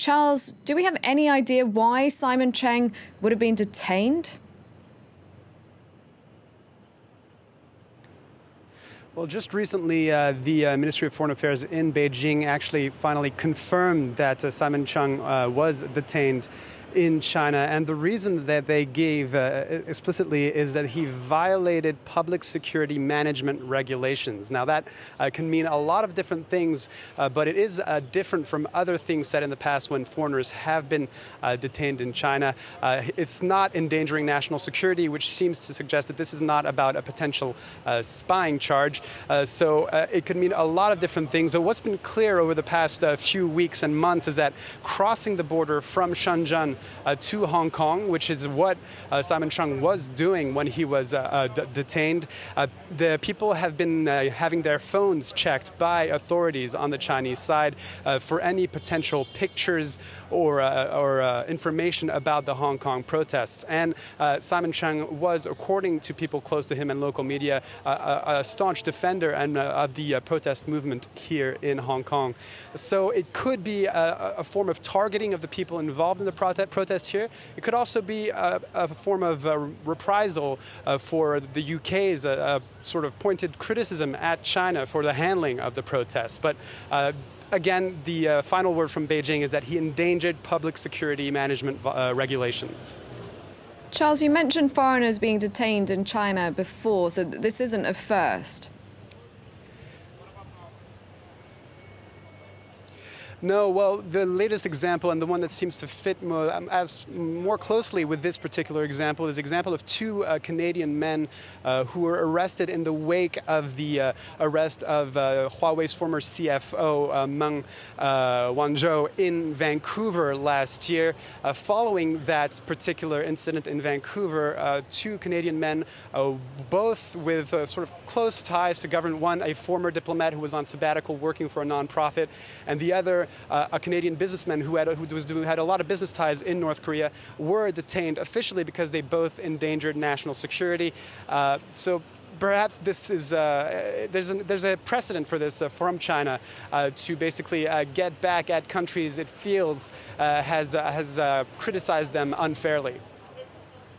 Charles, do we have any idea why Simon Cheng would have been detained? Well, just recently, the Ministry of Foreign Affairs in Beijing actually finally confirmed that Simon Cheng was detained in China. And the reason that they gave explicitly is that he violated public security management regulations. Now, that can mean a lot of different things, but it is different from other things said in the past when foreigners have been detained in China. It's not endangering national security, which seems to suggest that this is not about a potential spying charge. So it could mean a lot of different things. So what's been clear over the past few weeks and months is that crossing the border from Shenzhen to Hong Kong, which is what Simon Cheng was doing when he was detained. The people have been having their phones checked by authorities on the Chinese side for any potential pictures or information about the Hong Kong protests. And Simon Cheng was, according to people close to him and local media, a staunch defender of the protest movement here in Hong Kong. So it could be a form of targeting of the people involved in the protest here. It could also be a form of reprisal for the UK's sort of pointed criticism at China for the handling of the protests. But again, the final word from Beijing is that he endangered public security management regulations. Charles, you mentioned foreigners being detained in China before, so this isn't a first. No, well, the latest example and the one that seems to fit more closely with this particular example is the example of two Canadian men who were arrested in the wake of the arrest of Huawei's former CFO, Meng Wanzhou, in Vancouver last year. Following that particular incident in Vancouver, two Canadian men, both with sort of close ties to government, one a former diplomat who was on sabbatical working for a nonprofit, and the other a Canadian businessman who had a lot of business ties in North Korea, were detained officially because they both endangered national security. So perhaps this is there's a precedent for this from China to basically get back at countries it feels has criticized them unfairly.